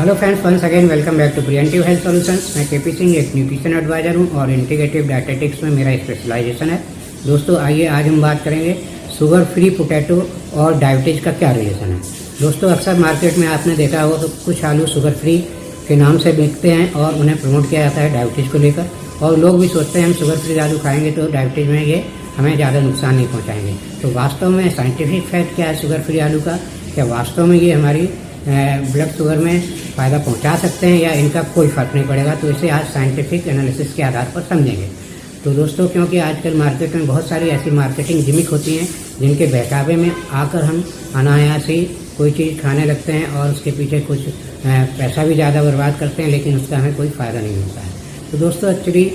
Hello friends, once again welcome back to preventive health solutions. मैं KP Singh एक nutrition adviser हूं और integrative dietetics में मेरा स्पेशलाइजेशन है। दोस्तों आइए आज हम बात करेंगे शुगर फ्री पोटैटो और डायबिटीज का क्या रिलेशन है। दोस्तों अक्सर मार्केट में आपने देखा हो तो कुछ आलू शुगर फ्री के नाम से बिकते हैं और उन्हें प्रमोट किया जाता है डायबिटीज़ को लेकर, और लोग भी सोचते हैं हम शुगर फ्री आलू खाएंगे तो डायबिटीज़ में ये हमें ज़्यादा नुकसान नहीं पहुँचाएंगे। तो वास्तव में साइंटिफिक फैक्ट क्या है शुगर फ्री आलू का? क्या वास्तव में ये हमारी ब्लड शुगर में फ़ायदा पहुंचा सकते हैं या इनका कोई फ़र्क नहीं पड़ेगा? तो इसे आज साइंटिफिक एनालिसिस के आधार पर समझेंगे। तो दोस्तों क्योंकि आजकल मार्केट में बहुत सारी ऐसी मार्केटिंग गिमिक होती हैं जिनके बहकावे में आकर हम अनायास ही कोई चीज़ खाने लगते हैं और उसके पीछे कुछ पैसा भी ज़्यादा बर्बाद करते हैं, लेकिन उसका हमें कोई फ़ायदा नहीं मिलता है। तो दोस्तों एक्चुअली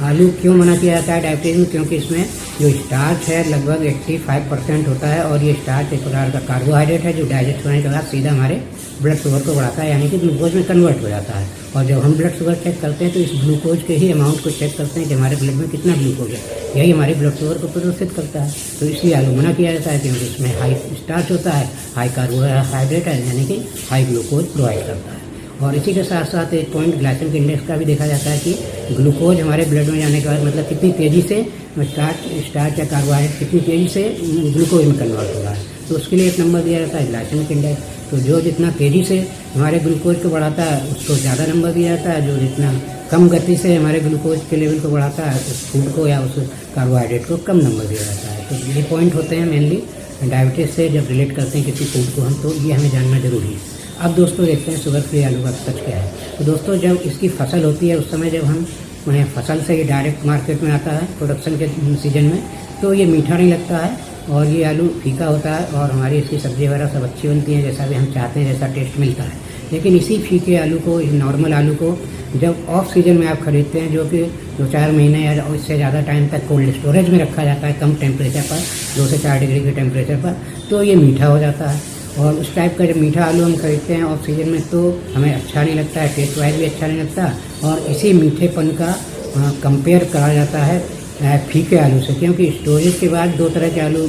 आलू क्यों मना किया जाता है डायबिटीज़ में? क्योंकि इसमें जो स्टार्च है लगभग 85% होता है और ये स्टार्च एक प्रकार का कार्बोहाइड्रेट है जो डाइजेस्ट होने के बाद सीधा हमारे ब्लड शुगर को बढ़ाता है, यानी कि ग्लूकोज में कन्वर्ट हो जाता है। और जब हम ब्लड शुगर चेक करते हैं तो इस ग्लूकोज के ही अमाउंट को चेक करते हैं कि हमारे ब्लड में कितना ग्लूकोज है, यही हमारी ब्लड शुगर को प्रदर्शित करता है। तो इसलिए आलू मना किया जाता है क्योंकि इसमें हाई स्टार्च होता है, हाई कार्बोहाइड्रेट है, यानी कि हाई ग्लूकोज प्रोवाइड करता है। और इसी के साथ साथ एक पॉइंट ग्लाइसेमिक इंडेक्स का भी देखा जाता है कि ग्लूकोज हमारे ब्लड में जाने के बाद मतलब कितनी तेज़ी से स्टार्च या कार्बोहाइड्रेट कितनी तेज़ी से ग्लूकोज में कन्वर्ट हो रहा है, तो उसके लिए एक नंबर दिया जाता है ग्लाइसेमिक इंडेक्स। तो जो जितना तेज़ी से हमारे ग्लूकोज को बढ़ाता है उसको ज़्यादा नंबर दिया जाता है, जो जितना कम गति से हमारे ग्लूकोज के लेवल को बढ़ाता है उस फूड को या उस कार्बोहाइड्रेट को कम नंबर दिया जाता है। तो ये पॉइंट होते हैं मेनली डायबिटीज़ से जब रिलेट करते हैं किसी फूड को हम, तो ये हमें जानना जरूरी है। अब दोस्तों देखते हैं शुगर फ्री आलू का सच क्या है। तो दोस्तों जब इसकी फसल होती है उस समय जब हम फसल से ये डायरेक्ट मार्केट में आता है प्रोडक्शन के सीजन में, तो ये मीठा नहीं लगता है और ये आलू फीका होता है और हमारी इसकी सब्जी वगैरह सब अच्छी बनती है जैसा भी हम चाहते हैं, जैसा टेस्ट मिलता है। लेकिन इसी फीके आलू को, इस नॉर्मल आलू को जब ऑफ सीजन में आप खरीदते हैं, जो कि 2-4 महीने या इससे ज़्यादा टाइम तक कोल्ड स्टोरेज में रखा जाता है कम टेम्परेचर पर, 2 से 4 डिग्री के टेम्परेचर पर, तो ये मीठा हो जाता है। और उस टाइप का जब मीठा आलू हम खरीदते हैं ऑफ सीजन में तो हमें अच्छा नहीं लगता है, टेस्ट वाइज भी अच्छा नहीं लगता। और इसी मीठेपन का कंपेयर करा जाता है फीके आलू से, क्योंकि स्टोरेज के बाद 2 तरह के आलू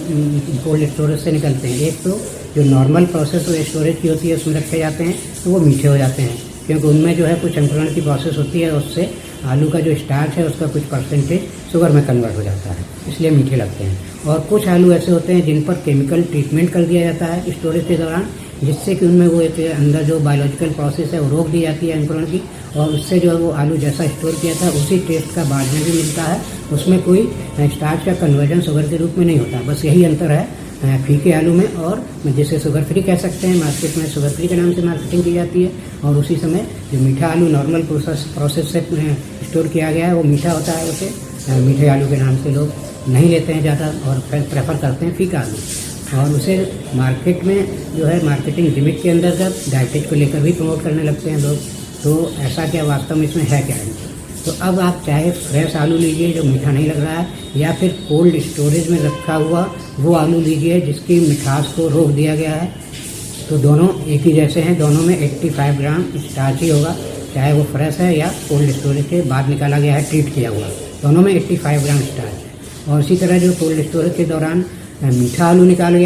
कोल्ड स्टोरेज से निकलते हैं। एक तो जो नॉर्मल प्रोसेस स्टोरेज की होती है उसमें रखे जाते हैं तो वो मीठे हो जाते हैं, क्योंकि उनमें जो है कुछ अंकुरण की प्रोसेस होती है, उससे आलू का जो स्टार्च है उसका कुछ परसेंटेज शुगर में कन्वर्ट हो जाता है, इसलिए मीठे लगते हैं। और कुछ आलू ऐसे होते हैं जिन पर केमिकल ट्रीटमेंट कर दिया जाता है स्टोरेज के दौरान, जिससे कि उनमें वो एक अंदर जो बायोलॉजिकल प्रोसेस है वो रोक दी जाती है अंकुरण की, और उससे जो है वो आलू जैसा स्टोर किया था उसी टेस्ट का बाद में भी मिलता है, उसमें कोई स्टार्च का कन्वर्जन शुगर के रूप में नहीं होता। बस यही अंतर है फीके आलू में, और जिसे शुगर फ्री कह सकते हैं, मार्केट में शुगर फ्री के नाम से मार्केटिंग की जाती है। और उसी समय जो मीठा आलू नॉर्मल प्रोसेस से स्टोर किया गया है वो मीठा होता है, उसे मीठे आलू के नाम से लोग नहीं लेते हैं ज़्यादा और प्रेफर करते हैं फीका आलू। और उसे मार्केट में जो है मार्केटिंग गिमिक के अंतर्गत डायबिटीज को लेकर भी प्रमोट करने लगते हैं लोग। तो ऐसा क्या वास्तव में इसमें है क्या है? तो अब आप चाहे फ्रेश आलू लीजिए जो मीठा नहीं लग रहा है, या फिर कोल्ड स्टोरेज में रखा हुआ वो आलू लीजिए जिसकी मिठास को रोक दिया गया है, तो दोनों एक ही जैसे हैं। दोनों में 85 ग्राम स्टार्च ही होगा, चाहे वो फ्रेश है या कोल्ड स्टोरेज के बाद निकाला गया है ट्रीट किया हुआ, दोनों में 85 ग्राम स्टार्च है। और इसी तरह जो कोल्ड स्टोरेज के दौरान मीठा आलू निकाला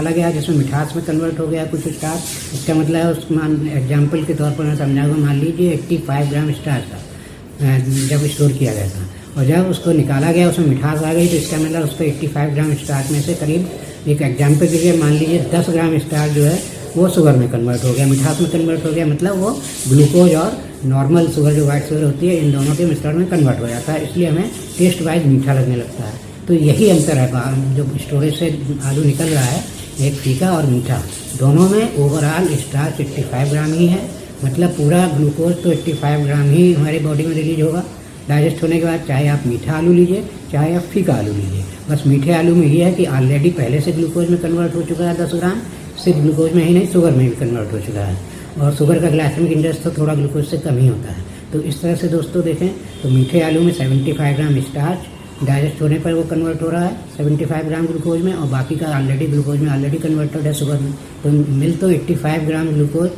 गया है जिसमें मिठास में कन्वर्ट हो गया कुछ स्टार्च, इसका मतलब है उसमें एग्जाम्पल के तौर पर मैं समझाऊंगा। मान लीजिए 85 ग्राम स्टार्च था जब स्टोर किया गया था, और जब उसको निकाला गया उसमें मिठास आ गई, तो इसका मतलब उसको 85 ग्राम स्टार्च में से करीब, एक एग्जाम्पल के लिए मान लीजिए 10 ग्राम स्टार्च जो है वो शुगर में कन्वर्ट हो गया, मिठास में कन्वर्ट हो गया, मतलब वो ग्लूकोज और नॉर्मल शुगर जो वाइट शुगर होती है इन दोनों के मिश्रण में कन्वर्ट हो जाता है, इसलिए हमें टेस्ट वाइज मीठा लगने लगता है। तो यही अंतर है जो स्टोरेज से आलू निकल रहा है, एक फीका और मीठा, दोनों में ओवरऑल स्टार्च 85 ग्राम ही है, मतलब पूरा ग्लूकोज तो 85 ग्राम ही हमारी बॉडी में रिलीज होगा डाइजेस्ट होने के बाद, चाहे आप मीठा आलू लीजिए चाहे आप फीका आलू लीजिए। बस मीठे आलू में ये है कि ऑलरेडी पहले से ग्लूकोज में कन्वर्ट हो चुका है 10 ग्राम, सिर्फ ग्लूकोज में ही नहीं शुगर में भी कन्वर्ट हो चुका है, और शुगर का ग्लाइसेमिक इंडेक्स तो थोड़ा ग्लूकोज से कम ही होता है। तो इस तरह से दोस्तों देखें तो मीठे आलू में 75 ग्राम स्टार्च डाइजेस्ट होने पर वो कन्वर्ट हो रहा है 75 ग्राम ग्लूकोज में, और बाकी का ऑलरेडी ग्लूकोज में ऑलरेडी कन्वर्टेड है शुगर में। तो मिल तो 85 ग्राम ग्लूकोज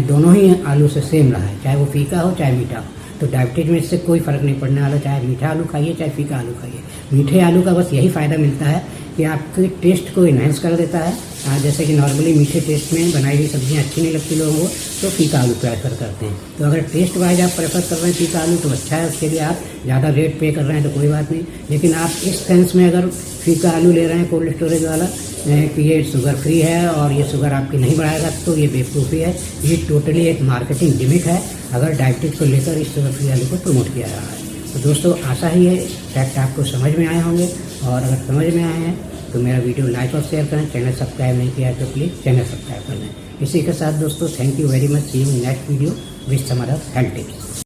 दोनों ही आलू से सेम रहा है, चाहे वो फीका हो चाहे मीठा हो। तो डायबिटीज में इससे कोई फ़र्क नहीं पड़ने वाला, चाहे मीठा आलू खाइए चाहे फीका आलू खाइए। मीठे आलू का बस यही फ़ायदा मिलता है कि आपके टेस्ट को इन्हेंस कर देता है जैसे कि नॉर्मली मीठे टेस्ट में बनाई हुई सब्जियाँ अच्छी नहीं लगती लोगों को, तो फीका आलू प्रेफर करते हैं। तो अगर टेस्ट वाइज आप प्रेफर कर रहे हैं फीका आलू तो अच्छा है, उसके लिए आप ज़्यादा रेट पे कर रहे हैं तो कोई बात नहीं। लेकिन आप इस सेंस में अगर फीका आलू ले रहे हैं कोल्ड स्टोरेज वाला कि ये शुगर फ्री है और ये शुगर आपकी नहीं बढ़ाएगा, तो ये बेवकूफ़ी है। ये टोटली एक मार्केटिंग गिमिक है, अगर डायबिटीज़ को लेकर इस शुगर फ्री आलू को प्रमोट किया जा रहा है। तो दोस्तों आशा ही है फैक्ट आपको समझ में आए होंगे, और अगर समझ में आए हैं तो मेरा वीडियो लाइक और शेयर करें। चैनल सब्सक्राइब नहीं किया है तो प्लीज़ चैनल सब्सक्राइब कर लें। इसी के साथ दोस्तों thank you very much, see you next video with some other health tips.